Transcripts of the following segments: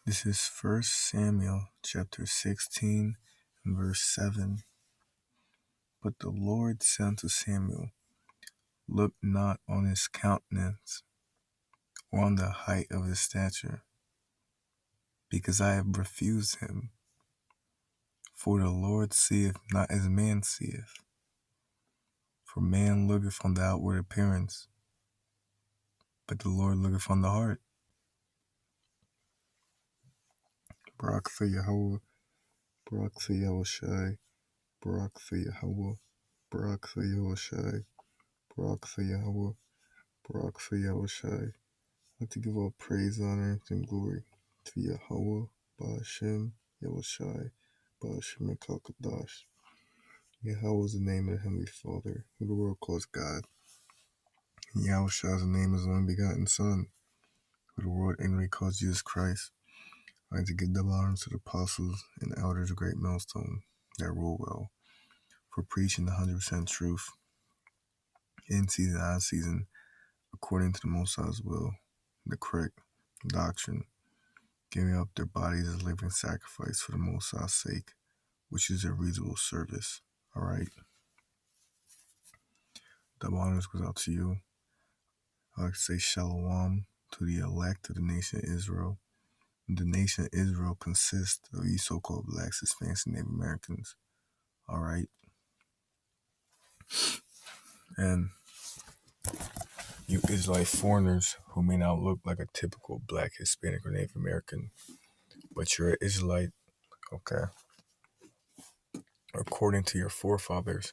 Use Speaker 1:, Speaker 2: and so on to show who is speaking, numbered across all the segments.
Speaker 1: This is 1 Samuel chapter 16 and verse 7. But the Lord said unto Samuel, Look not on his countenance, or on the height of his stature, because I have refused him. For the Lord seeth not as man seeth. For man looketh on the outward appearance, but the Lord looketh on the heart. Barak for Yahweh, Barak for Yahushai, Barak for Yahweh, Barak for Yahushai, Barak for Yahweh, Barak for Yahushai. I'd like to give all praise, honor, and glory to Yahweh, Ba'ashem, Yahushai, Ba'ashem Kadash. Yahweh is the name of the Heavenly Father, who the world calls God. And Yahushua's name is the only begotten Son, who the world ignorantly calls Jesus Christ. I'd like to give double honor to the apostles and elders of Great Millstone that rule well, for preaching the 100% truth, in season, out of season, according to the Most High's will, the correct doctrine, giving up their bodies as living sacrifice for the Most High's sake, which is a reasonable service. All right. Double honors goes out to you. I like to say shalom to the elect of the nation of Israel. The nation of Israel consists of these so-called blacks, Hispanics, and Native Americans. All right. And you Israelite foreigners who may not look like a typical black, Hispanic, or Native American, but you're an Israelite, okay, according to your forefathers,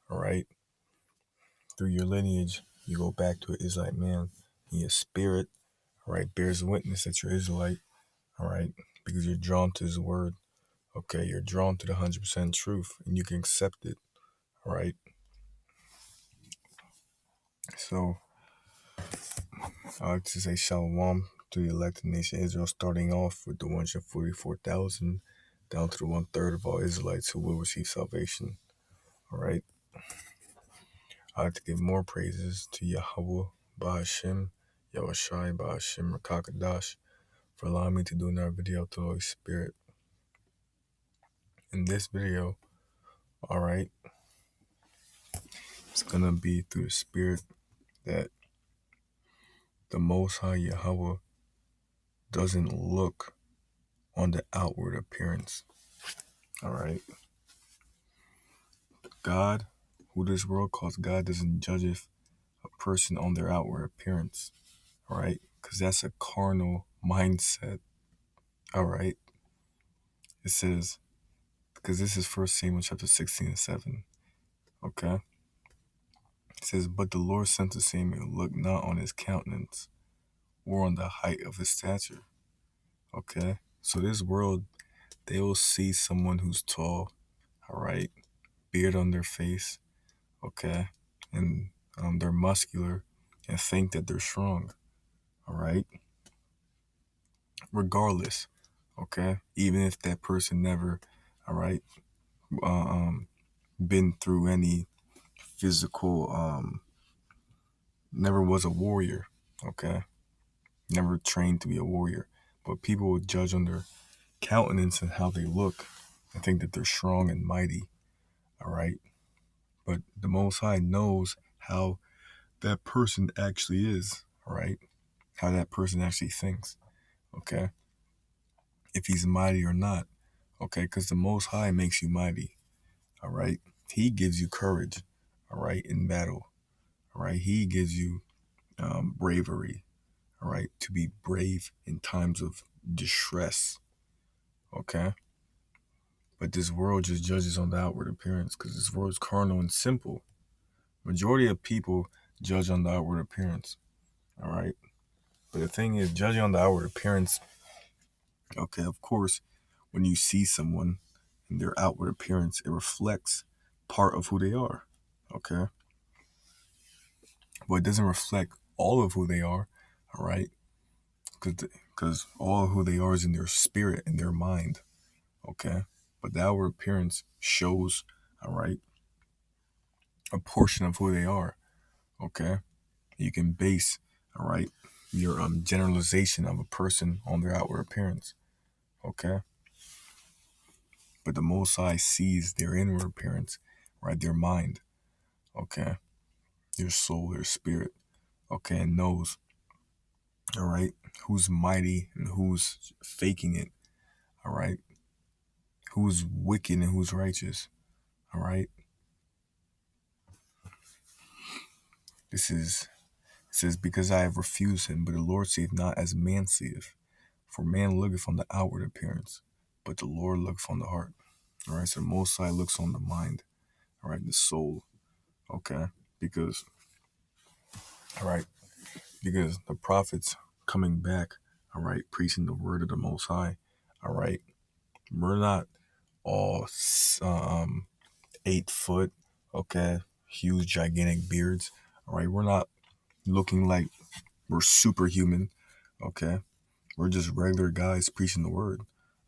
Speaker 1: all right, through your lineage, you go back to an Israelite man, and your spirit, all right, bears witness that you're Israelite, all right, because you're drawn to his word, okay, you're drawn to the 100% truth, and you can accept it, all right. So I like to say shalom to the elected nation of Israel, starting off with the 144,000 down to the 1/3 of all Israelites who will receive salvation. All right. I like to give more praises to Yahweh, Ba'ashem, Yahushai, Ba'ashem, Rakakadash, for allowing me to do another video to the Holy Spirit. In this video, all right, it's going to be through the Spirit that the Most High Yahweh doesn't look on the outward appearance. All right. God, who this world calls God, doesn't judge a person on their outward appearance. All right. Because that's a carnal mindset. All right. It says, because this is 1 Samuel chapter 16 and 7. Okay. It says, but the Lord said to Samuel, look not on his countenance or on the height of his stature. Okay. So this world, they will see someone who's tall, all right, beard on their face, okay, and they're muscular and think that they're strong, all right, regardless, okay, even if that person never, all right, been through any physical, never was a warrior, okay, never trained to be a warrior, but people will judge on their countenance and how they look and think that they're strong and mighty, all right, but the Most High knows how that person actually is, all right, how that person actually thinks, okay, if he's mighty or not, okay, because the Most High makes you mighty, all right, he gives you courage, all right, in battle, all right, he gives you bravery, all right, to be brave in times of distress, okay, but this world just judges on the outward appearance because this world is carnal and simple. Majority of people judge on the outward appearance, all right, but the thing is, judging on the outward appearance, okay, of course, when you see someone and their outward appearance, it reflects part of who they are, okay? But it doesn't reflect all of who they are, all right? Because all of who they are is in their spirit and their mind, okay? But the outward appearance shows, all right, a portion of who they are, okay? You can base, all right, your generalization of a person on their outward appearance, Okay. But the Most High sees their inward appearance, right? Their mind, okay? Their soul, their spirit, okay? And knows, all right, who's mighty and who's faking it, all right? Who's wicked and who's righteous, all right? This is, it says, because I have refused him, but the Lord seeth not as man seeth. For man looketh on the outward appearance, but the Lord looketh on the heart. All right, so the Most High looks on the mind, all right, the soul, okay? Because, all right, because the prophets coming back, all right, preaching the word of the Most High, all right, we're not all 8 foot, okay, huge, gigantic beards, all right, we're not looking like we're superhuman, okay, we're just regular guys preaching the word,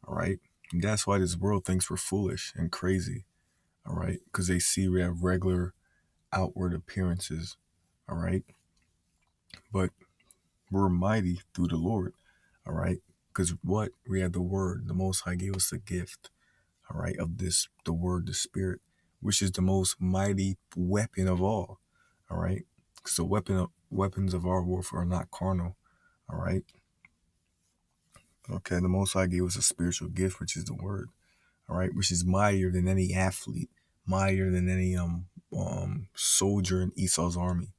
Speaker 1: all right, and that's why this world thinks we're foolish and crazy, all right, because they see we have regular outward appearances, all right, but we're mighty through the Lord, all right? Because what? We had the word. The Most High gave us a gift, all right, of this, the word, the spirit, which is the most mighty weapon of all, all right? Because the weapons of our warfare are not carnal, all right? Okay, the Most High gave us a spiritual gift, which is the word, all right, which is mightier than any athlete, mightier than any soldier in Esau's army,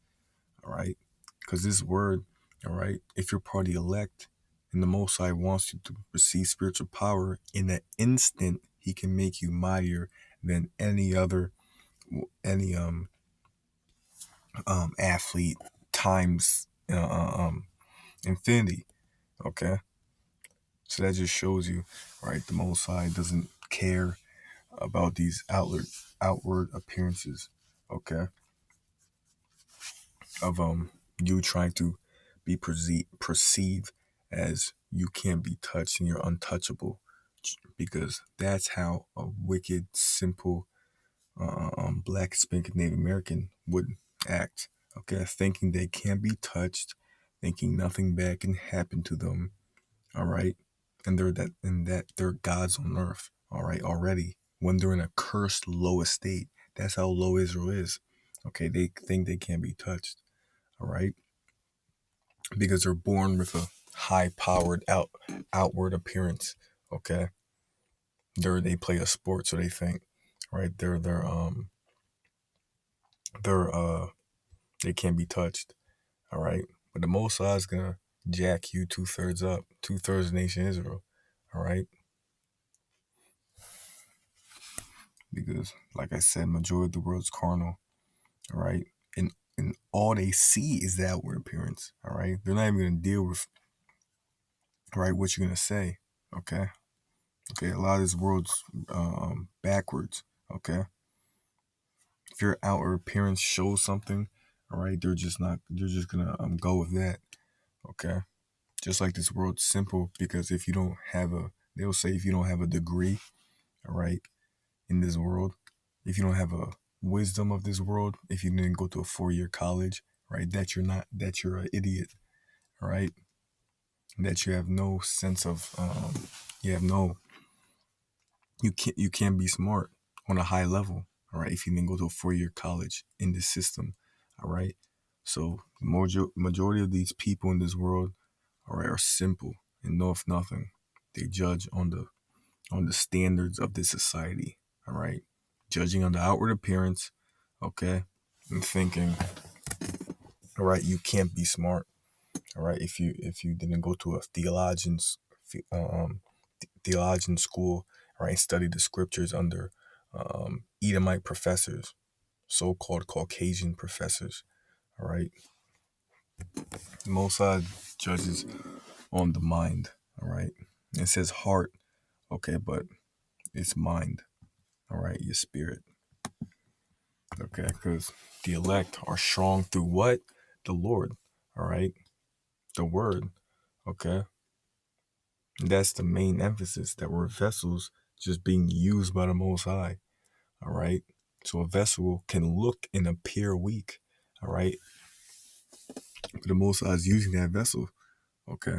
Speaker 1: all right? Because this word, all right, if you're part of the elect and the Most High wants you to receive spiritual power, in an instant, he can make you mightier than any athlete times infinity. Okay, so that just shows you, right? The Most High doesn't care about these outward appearances. Okay, of you trying to be perceived as you can't be touched and you're untouchable, because that's how a wicked, simple, black, Hispanic, Native American would act. Okay, thinking they can't be touched, thinking nothing bad can happen to them. All right, and that they're gods on earth. All right, already when they're in a cursed low estate. That's how low Israel is. Okay, they think they can't be touched. All right, because they're born with a high powered outward appearance. Okay, they play a sport, so they think, right? They're they can't be touched. All right, but the Most High is gonna jack you 2/3 up, 2/3 of the nation Israel. All right, because like I said, majority of the world's carnal. All right, and all they see is the outward appearance. All right, they're not even gonna deal with, right, what you're gonna say. Okay. Okay, a lot of this world's backwards. Okay, if your outer appearance shows something, all right, they're just not. They're just gonna go with that. Okay, just like this world's simple, because if you don't have a, they'll say if you don't have a degree, all right, in this world, if you don't have a wisdom of this world, if you didn't go to a 4-year college, right, that you're an idiot, all right, that you have no sense of, you have no you can't be smart on a high level, all right, if you didn't go to a 4-year college in this system, all right. So majority of these people in this world, all right, are simple and know of nothing. They judge on the standards of this society, all right, judging on the outward appearance, okay, and thinking, all right, you can't be smart, all right, if you didn't go to a theologian school, right? Study the scriptures under Edomite professors, so-called Caucasian professors. All right, Mosai judges on the mind. All right, it says heart. Okay, but it's mind. All right, your spirit. Okay, because the elect are strong through what? The Lord. All right, the Word. Okay, and that's the main emphasis, that we're vessels just being used by the Most High. All right. So a vessel can look and appear weak. All right. But the Most High is using that vessel. Okay.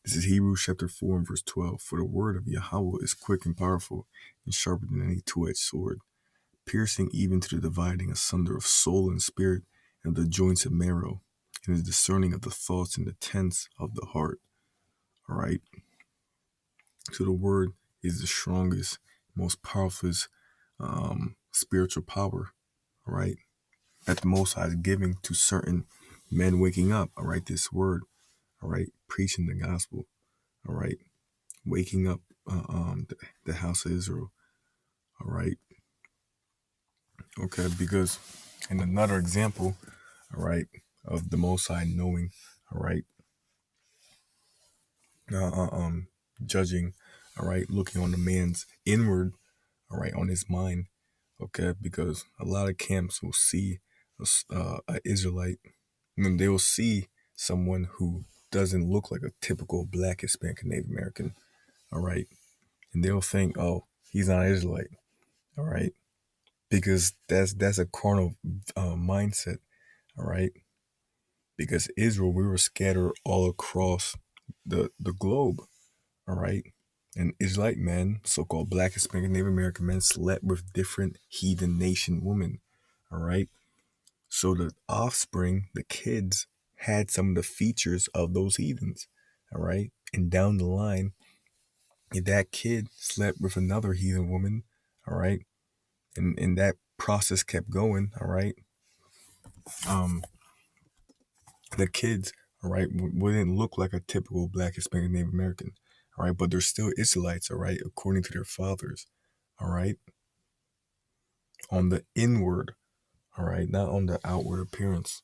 Speaker 1: This is Hebrews chapter 4 and verse 12. For the word of Yahweh is quick and powerful and sharper than any two-edged sword, piercing even to the dividing asunder of soul and spirit and of the joints and marrow, and is discerning of the thoughts and intents of the heart. All right. So the word is the strongest, most powerful spiritual power. All right. That the Most High is giving to certain men waking up. All right. This word. All right. Preaching the gospel. All right. Waking up the house of Israel. All right. Okay. Because, and another example, all right, of the Most High knowing, all right, uh, uh, um, judging, all right, looking on the man's inward, all right, on his mind, okay, because a lot of camps will see a Israelite, and they will see someone who doesn't look like a typical Black, Hispanic, Native American, all right, and they'll think, oh, he's not Israelite, all right, because that's a carnal mindset, all right, because Israel, we were scattered all across the globe, all right. And Israelite men, so-called Black, Hispanic, Native American men, slept with different heathen nation women, all right. So the offspring, the kids, had some of the features of those heathens, all right. And down the line, if that kid slept with another heathen woman, all right, and that process kept going, all right. Um, the kids, all right, wouldn't look like a typical Black, Hispanic, Native American, all right, but they're still Israelites, all right, according to their fathers, all right, on the inward, all right, not on the outward appearance,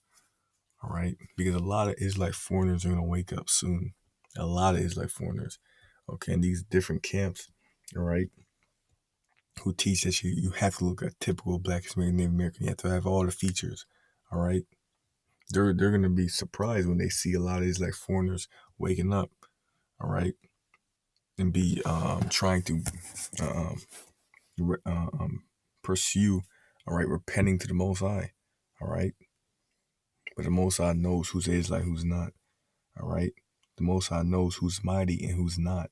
Speaker 1: all right, because a lot of Israelite foreigners are going to wake up soon, a lot of Israelite foreigners, okay, in these different camps, all right, who teach that you have to look at typical Black, Hispanic, Native American, you have to have all the features, all right. They're gonna be surprised when they see a lot of these like foreigners waking up, all right, and be trying to um, pursue, all right, repenting to the Most High, all right. But the Most High knows who's Israelite, who's not, all right. The Most High knows who's mighty and who's not,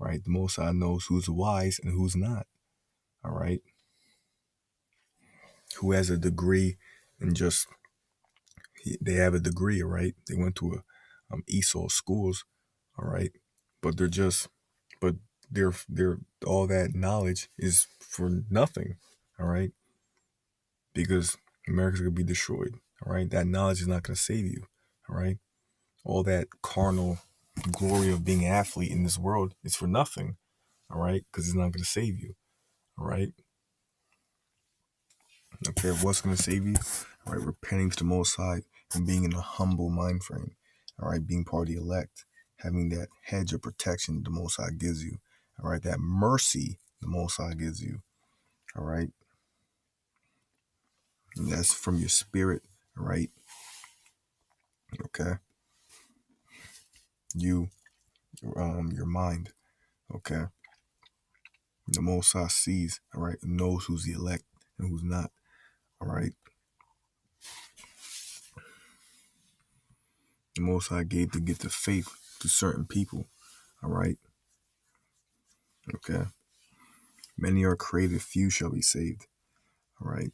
Speaker 1: all right. The Most High knows who's wise and who's not, all right. Who has a degree and just they have a degree, all right. They went to a Esau schools, all right, but they're just, but they're all that knowledge is for nothing, all right, because America's gonna be destroyed, all right. That knowledge is not gonna save you, all right. All that carnal glory of being an athlete in this world is for nothing, all right, because it's not gonna save you, all right. Okay, what's gonna save you? All right, repenting to the Most High and being in a humble mind frame, all right, being part of the elect, having that hedge of protection the Most High gives you, all right, that mercy the Most High gives you, all right, and that's from your spirit, all right, okay, your mind, okay, the Most High sees, all right, knows who's the elect and who's not, all right, the Most High gave the gift of faith to certain people, all right, okay, many are created, few shall be saved, all right.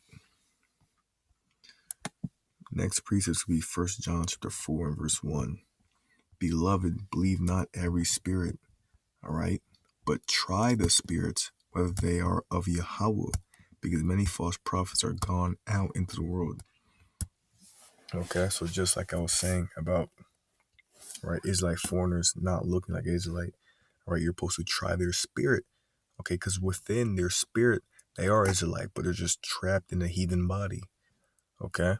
Speaker 1: Next precept will be 1 John chapter 4 and verse 1. Beloved, believe not every spirit, all right? But try the spirits, whether they are of Yahweh, because many false prophets are gone out into the world. Okay, so just like I was saying about, right, Israelite foreigners not looking like Israelite, right, you're supposed to try their spirit, okay, because within their spirit, they are Israelite, but they're just trapped in a heathen body, okay?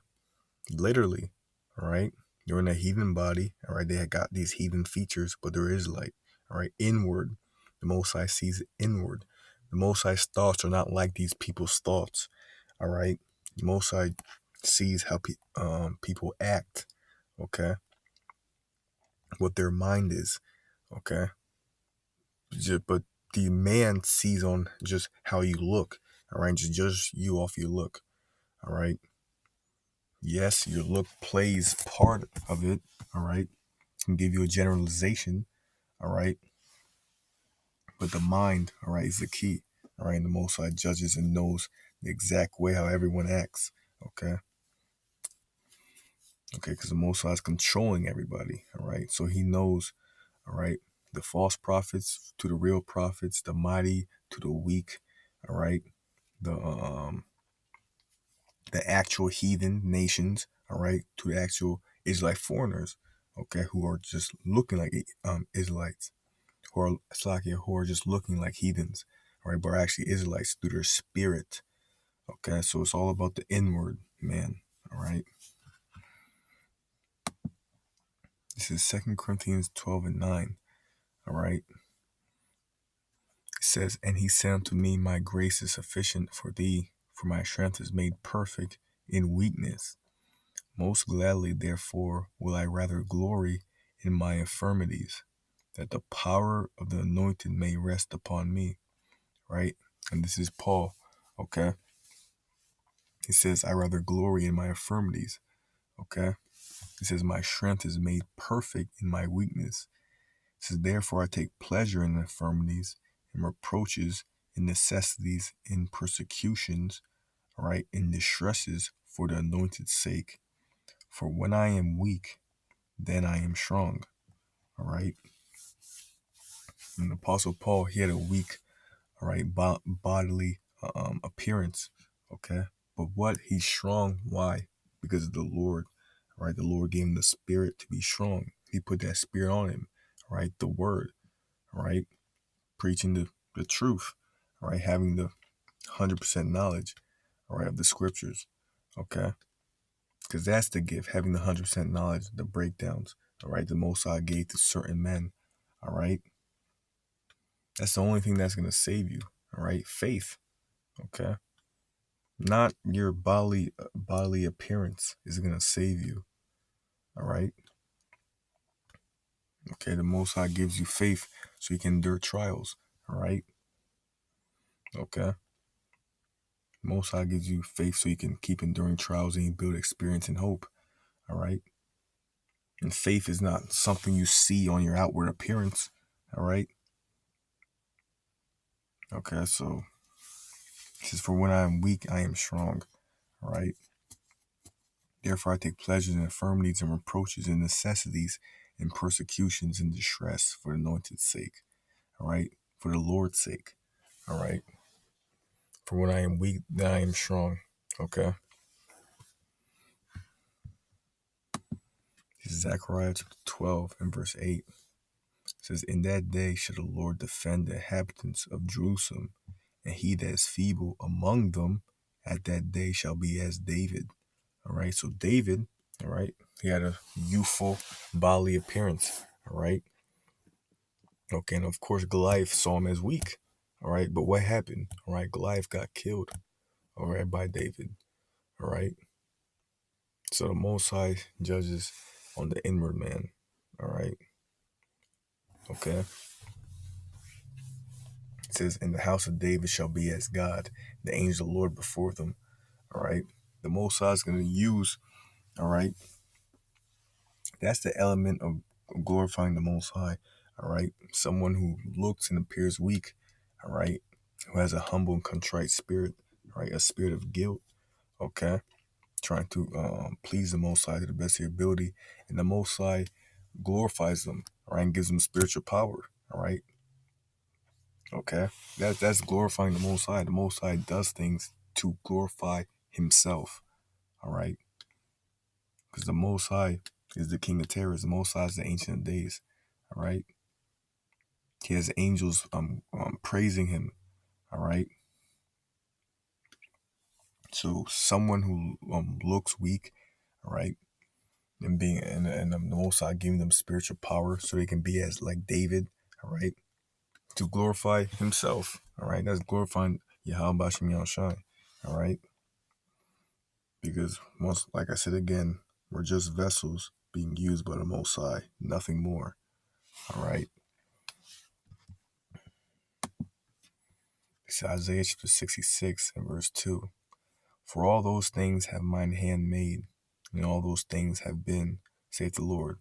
Speaker 1: Literally, all right? They're in a heathen body, all right? They had got these heathen features, but they're Israelite, all right? Inward, the Most High sees inward. The Most High's thoughts are not like these people's thoughts, all right? The Most High sees how people act, okay? What their mind is, okay? But the man sees on just how you look, all right? Just judge you off your look, all right? Yes, your look plays part of it, all right? Can give you a generalization, all right? But the mind, all right, is the key, all right? And the Most High judges and knows the exact way how everyone acts, okay? Okay, because the Most High is controlling everybody, all right? So he knows, all right, the false prophets to the real prophets, the mighty to the weak, all right? The actual heathen nations, all right, to the actual Israelite foreigners, okay, who are just looking like Israelites, who are just looking like heathens, all right, but are actually Israelites through their spirit, okay. So it's all about the inward man, all right. This is 2 Corinthians 12:9, all right. It says, "And he said unto me, My grace is sufficient for thee, for my strength is made perfect in weakness. Most gladly, therefore, will I rather glory in my infirmities, that the power of the anointed may rest upon me." Right? And this is Paul, okay? He says, I rather glory in my infirmities, okay? He says, my strength is made perfect in my weakness. He says, therefore, I take pleasure in infirmities, in reproaches, in necessities, in persecutions, all right, in distresses for the anointed's sake. For when I am weak, then I am strong. All right. And the Apostle Paul, he had a weak, all right, bodily appearance. Okay. But what? He's strong. Why? Because of the Lord. All right. The Lord gave him the spirit to be strong. He put that spirit on him. All right. The word. All right. Preaching the truth. All right. Having the 100% knowledge. All right. Of the scriptures. Okay. Because that's the gift. Having the 100% knowledge, the breakdowns. All right. The Most High gave to certain men. All right. That's the only thing that's going to save you. All right. Faith. Okay. Not your bodily appearance is going to save you. All right. Okay. The Most High gives you faith so you can endure trials. All right. Okay. Most High gives you faith so you can keep enduring trials and you build experience and hope. All right. And faith is not something you see on your outward appearance. All right. Okay. So it says, for when I am weak, I am strong. All right. Therefore, I take pleasure in infirmities and reproaches and necessities and persecutions and distress for the anointed's sake. All right. For the Lord's sake. All right. For when I am weak, then I am strong. Okay. This is Zechariah chapter 12 and verse 8. It says, in that day shall the Lord defend the inhabitants of Jerusalem, and he that is feeble among them at that day shall be as David. All right. So David, all right, he had a youthful bodily appearance. All right. Okay. And of course, Goliath saw him as weak. All right. But what happened? All right. Goliath got killed. All right. By David. All right. So the Most High judges on the inward man. All right. Okay. It says, in the house of David shall be as God, the angel of the Lord before them. All right. The Most High is going to use, all right. That's the element of glorifying the Most High. All right. Someone who looks and appears weak. All right. Who has a humble and contrite spirit. All right. A spirit of guilt. Okay. Trying to please the Most High to the best of your ability. And the Most High glorifies them. All right. And gives them spiritual power. All right. Okay. That's glorifying the Most High. The Most High does things to glorify himself. All right. Because the Most High is the King of terrors. The Most High is the Ancient of Days. All right. He has angels praising him. All right. So someone who looks weak, all right, and being and the Most High giving them spiritual power so they can be as like David. All right. To glorify himself. All right. That's glorifying Yahweh Bashim Yahushai. All right. Because once, like I said again, we're just vessels being used by the Most High, nothing more. All right. It's Isaiah chapter 66 and verse 2. For all those things have mine hand made, and all those things have been, saith the Lord.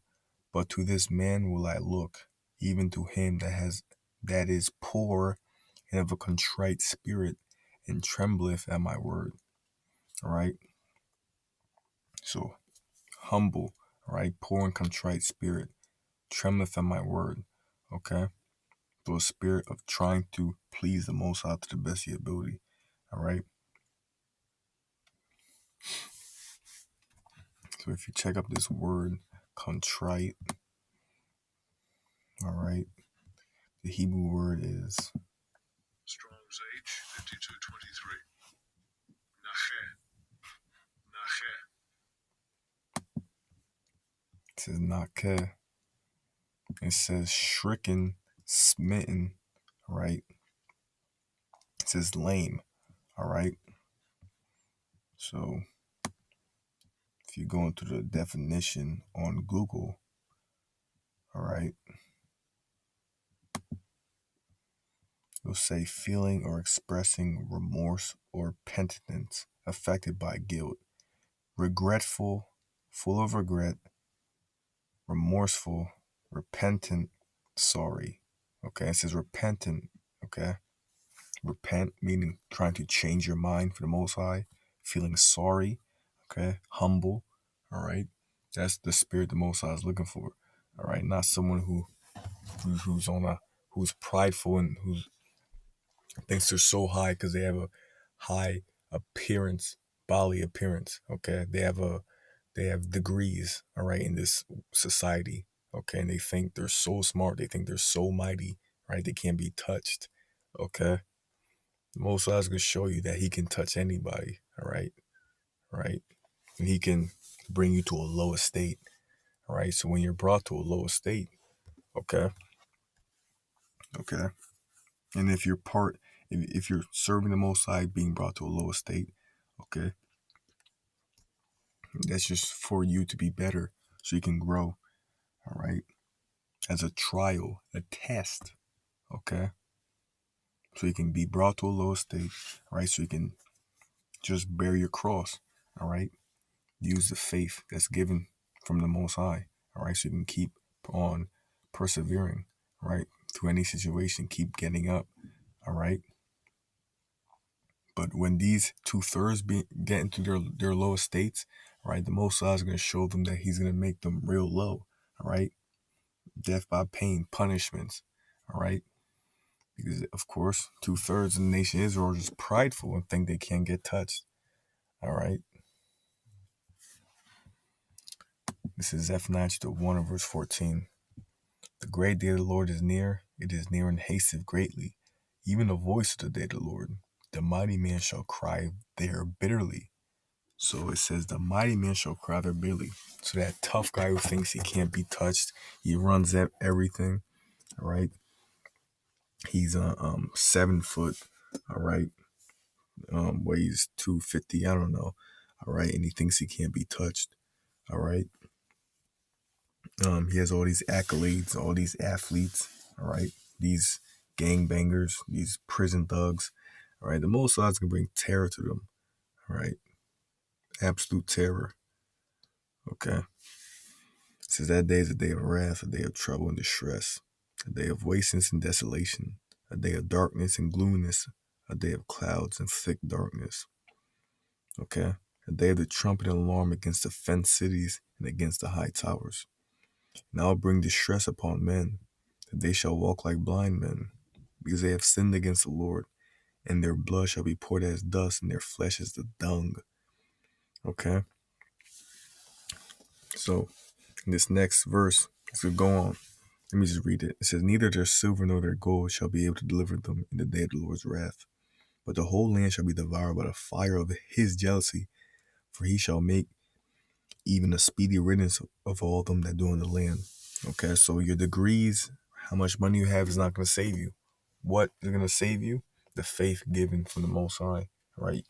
Speaker 1: But to this man will I look, even to him that is poor and of a contrite spirit, and trembleth at my word. All right. So humble, all right, poor and contrite spirit, trembleth at my word. Okay. So a spirit of trying to please the Most High to the best of your ability. All right. So if you check up this word contrite, all right, the Hebrew word is
Speaker 2: Strong's H5223. Nache.
Speaker 1: it says nakeh. It says stricken, smitten, right? It says lame, all right? So if you go into the definition on Google, all right, it'll say feeling or expressing remorse or penitence affected by guilt, regretful, full of regret, remorseful, repentant, sorry. Okay, it says repentant, okay? Repent, meaning trying to change your mind for the Most High, feeling sorry, okay? Humble, all right? That's the spirit the Most High is looking for, all right? Not someone who's prideful and who thinks they're so high because they have a high appearance, bodily appearance, okay? They have degrees, all right, in this society, okay? And they think they're so smart, they think they're so mighty, right? They can't be touched, okay? The Most High is going to show you that he can touch anybody, all right? Right? And he can bring you to a low estate, all right? So when you're brought to a low estate, okay? Okay. And if you're if you're serving the Most High being brought to a low estate, okay? That's just for you to be better so you can grow, all right? As a trial, a test, okay? So you can be brought to a low estate, all right? So you can just bear your cross, all right? Use the faith that's given from the Most High, all right? So you can keep on persevering, right? Through any situation, keep getting up, all right? But when these 2/3 get into their lowest states, right, the Most High is going to show them that he's going to make them real low, all right? Death by pain, punishments, all right? Because, of course, 2/3 of the nation of Israel are just prideful and think they can't get touched, all right? This is Zephaniah chapter 1 and verse 14. The great day of the Lord is near, it is near and hasteth greatly, even the voice of the day of the Lord. The mighty man shall cry there bitterly. So it says the mighty man shall cry there bitterly. So that tough guy who thinks he can't be touched, he runs at everything, all right? He's 7 foot, all right? Weighs 250, I don't know, all right? And he thinks he can't be touched, all right? He has all these accolades, all these athletes, all right? These gangbangers, these prison thugs, all right? The Most High is going to bring terror to them, all right? Absolute terror, okay? It says that day is a day of wrath, a day of trouble and distress, a day of wasteness and desolation, a day of darkness and gloominess, a day of clouds and thick darkness, okay? A day of the trumpet and alarm against the fenced cities and against the high towers. And I will bring distress upon men, that they shall walk like blind men, because they have sinned against the Lord, and their blood shall be poured as dust, and their flesh as the dung. Okay? So, in this next verse, as we go on, let me just read it. It says, neither their silver nor their gold shall be able to deliver them in the day of the Lord's wrath, but the whole land shall be devoured by the fire of his jealousy, for he shall make even a speedy riddance of all them that do in the land. Okay, so your degrees, how much money you have is not going to save you. What is going to save you? The faith given from the Most High, right?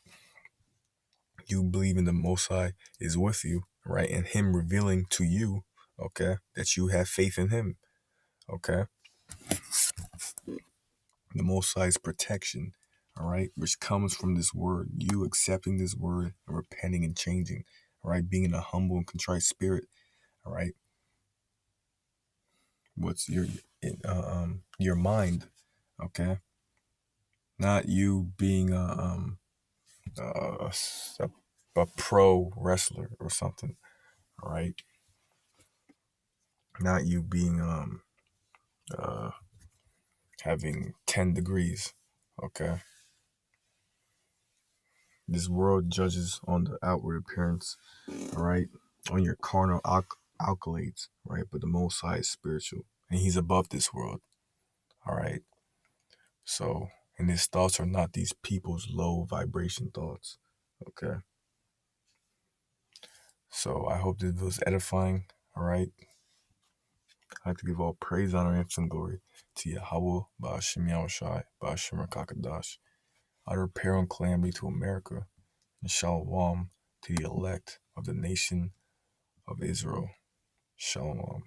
Speaker 1: You believe in the Most High is with you, right? And him revealing to you, okay, that you have faith in him, okay? The Most High's protection, all right, which comes from this word, you accepting this word and repenting and changing, all right, being in a humble and contrite spirit, all right? What's your your mind, okay? Not you being a, a, a pro wrestler or something, all right? Not you being uh, having 10 degrees, okay? This world judges on the outward appearance, all right? On your carnal accolades, right? But the Most High is spiritual, and He's above this world, all right? So, and His thoughts are not these people's low vibration thoughts, okay? So, I hope this was edifying, all right? I like to give all praise, honor, and glory to Yahweh, Ba'ashim Yahushai, Ba'ashim Kakadash. Utter peril and calamity to America, and shalom to the elect of the nation of Israel. Shalom.